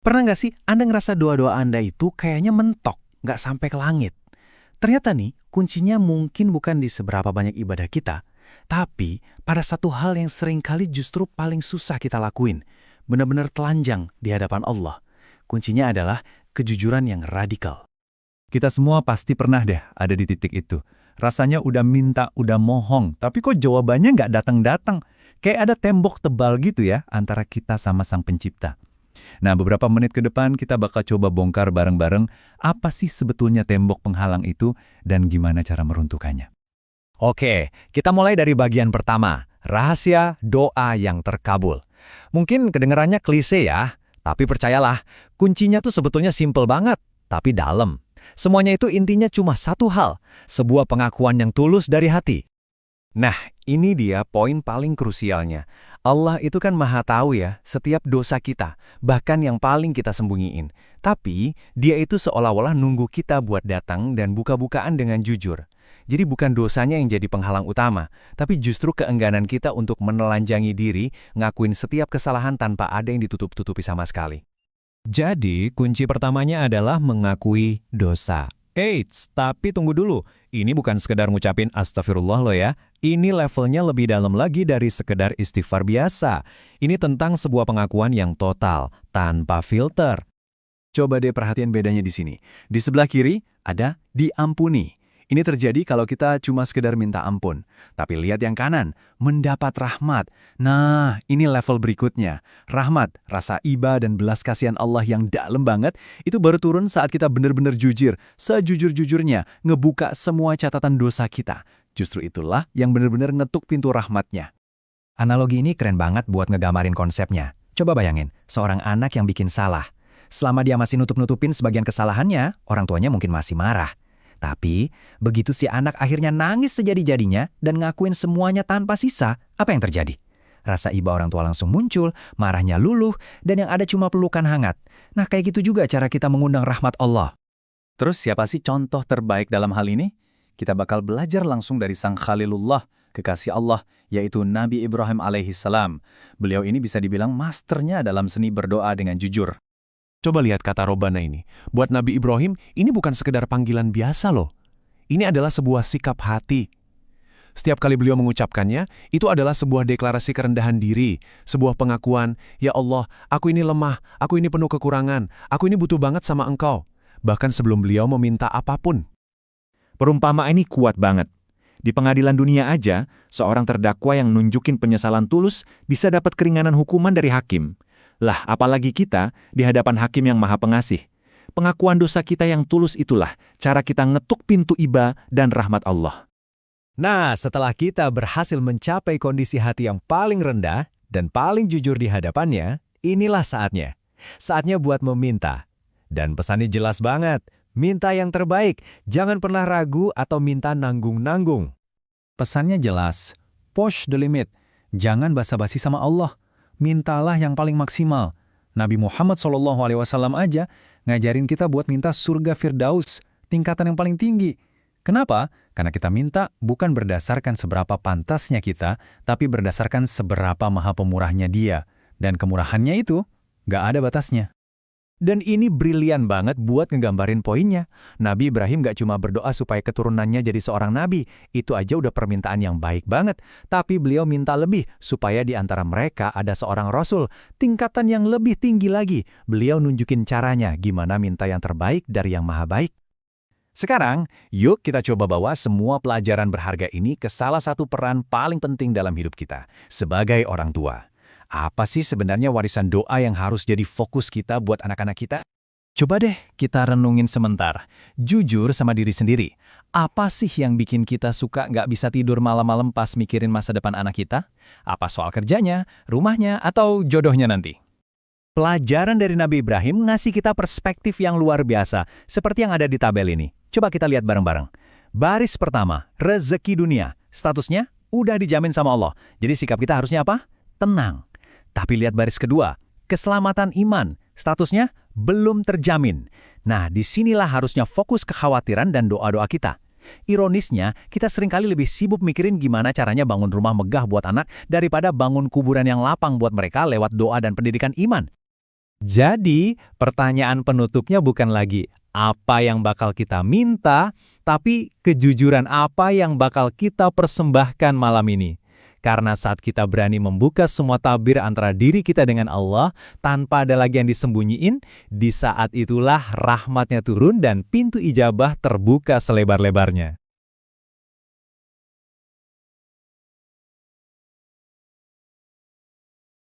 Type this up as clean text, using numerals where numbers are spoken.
Pernah nggak sih Anda ngerasa doa-doa Anda itu kayaknya mentok, nggak sampai ke langit? Ternyata nih, kuncinya mungkin bukan di seberapa banyak ibadah kita, tapi pada satu hal yang seringkali justru paling susah kita lakuin. Benar-benar telanjang di hadapan Allah. Kuncinya adalah kejujuran yang radikal. Kita semua pasti pernah deh ada di titik itu. Rasanya udah minta, udah mohong, tapi kok jawabannya nggak datang-datang. Kayak ada tembok tebal gitu ya antara kita sama Sang Pencipta. Nah, beberapa menit ke depan kita bakal coba bongkar bareng-bareng apa sih sebetulnya tembok penghalang itu dan gimana cara meruntuhkannya. Oke, kita mulai dari bagian pertama, rahasia doa yang terkabul. Mungkin kedengarannya klise ya, tapi percayalah, kuncinya tuh sebetulnya simple banget, tapi dalam. Semuanya itu intinya cuma satu hal, sebuah pengakuan yang tulus dari hati. Nah, ini dia poin paling krusialnya. Allah itu kan maha tahu ya setiap dosa kita, bahkan yang paling kita sembunyiin. Tapi, dia itu seolah-olah nunggu kita buat datang dan buka-bukaan dengan jujur. Jadi bukan dosanya yang jadi penghalang utama, tapi justru keengganan kita untuk menelanjangi diri, ngakuin setiap kesalahan tanpa ada yang ditutup-tutupi sama sekali. Jadi, kunci pertamanya adalah mengakui dosa. Eits, tapi tunggu dulu. Ini bukan sekedar ngucapin astagfirullah loh ya. Ini levelnya lebih dalam lagi dari sekedar istighfar biasa. Ini tentang sebuah pengakuan yang total, tanpa filter. Coba deh perhatian bedanya di sini. Di sebelah kiri ada diampuni. Ini terjadi kalau kita cuma sekedar minta ampun. Tapi lihat yang kanan, mendapat rahmat. Nah, ini level berikutnya. Rahmat, rasa iba dan belas kasihan Allah yang dalam banget, itu baru turun saat kita benar-benar jujur, sejujur-jujurnya, ngebuka semua catatan dosa kita. Justru itulah yang benar-benar ngetuk pintu rahmatnya. Analogi ini keren banget buat ngegambarin konsepnya. Coba bayangin, seorang anak yang bikin salah. Selama dia masih nutup-nutupin sebagian kesalahannya, orang tuanya mungkin masih marah. Tapi, begitu si anak akhirnya nangis sejadi-jadinya dan ngakuin semuanya tanpa sisa, apa yang terjadi? Rasa iba orang tua langsung muncul, marahnya luluh, dan yang ada cuma pelukan hangat. Nah, kayak gitu juga cara kita mengundang rahmat Allah. Terus siapa sih contoh terbaik dalam hal ini? Kita bakal belajar langsung dari Sang Khalilullah, kekasih Allah, yaitu Nabi Ibrahim alaihissalam. Beliau ini bisa dibilang masternya dalam seni berdoa dengan jujur. Coba lihat kata Robana ini. Buat Nabi Ibrahim, ini bukan sekedar panggilan biasa loh. Ini adalah sebuah sikap hati. Setiap kali beliau mengucapkannya, itu adalah sebuah deklarasi kerendahan diri, sebuah pengakuan, "Ya Allah, aku ini lemah, aku ini penuh kekurangan, aku ini butuh banget sama Engkau." Bahkan sebelum beliau meminta apapun. Perumpamaan ini kuat banget. Di pengadilan dunia aja, seorang terdakwa yang nunjukin penyesalan tulus bisa dapat keringanan hukuman dari hakim. Lah, apalagi kita di hadapan hakim yang maha pengasih. Pengakuan dosa kita yang tulus itulah cara kita ngetuk pintu iba dan rahmat Allah. Nah, setelah kita berhasil mencapai kondisi hati yang paling rendah dan paling jujur di hadapannya, inilah saatnya. Saatnya buat meminta. Dan pesannya jelas banget, minta yang terbaik, jangan pernah ragu atau minta nanggung-nanggung. Pesannya jelas, push the limit, jangan basa-basi sama Allah. Mintalah yang paling maksimal. Nabi Muhammad SAW aja ngajarin kita buat minta surga Firdaus, tingkatan yang paling tinggi. Kenapa? Karena kita minta bukan berdasarkan seberapa pantasnya kita, tapi berdasarkan seberapa maha pemurahnya dia. Dan kemurahannya itu nggak ada batasnya. Dan ini brilian banget buat ngegambarin poinnya. Nabi Ibrahim gak cuma berdoa supaya keturunannya jadi seorang nabi. Itu aja udah permintaan yang baik banget. Tapi beliau minta lebih supaya di antara mereka ada seorang rasul. Tingkatan yang lebih tinggi lagi. Beliau nunjukin caranya gimana minta yang terbaik dari yang maha baik. Sekarang, yuk kita coba bawa semua pelajaran berharga ini ke salah satu peran paling penting dalam hidup kita. Sebagai orang tua. Apa sih sebenarnya warisan doa yang harus jadi fokus kita buat anak-anak kita? Coba deh kita renungin sebentar. Jujur sama diri sendiri. Apa sih yang bikin kita suka nggak bisa tidur malam-malam pas mikirin masa depan anak kita? Apa soal kerjanya, rumahnya, atau jodohnya nanti? Pelajaran dari Nabi Ibrahim ngasih kita perspektif yang luar biasa, seperti yang ada di tabel ini. Coba kita lihat bareng-bareng. Baris pertama, rezeki dunia. Statusnya udah dijamin sama Allah. Jadi sikap kita harusnya apa? Tenang. Tapi lihat baris kedua, keselamatan iman, statusnya belum terjamin. Nah, disinilah harusnya fokus kekhawatiran dan doa-doa kita. Ironisnya, kita seringkali lebih sibuk mikirin gimana caranya bangun rumah megah buat anak daripada bangun kuburan yang lapang buat mereka lewat doa dan pendidikan iman. Jadi, pertanyaan penutupnya bukan lagi apa yang bakal kita minta, tapi kejujuran apa yang bakal kita persembahkan malam ini. Karena saat kita berani membuka semua tabir antara diri kita dengan Allah, tanpa ada lagi yang disembunyiin, di saat itulah rahmatnya turun dan pintu ijabah terbuka selebar-lebarnya.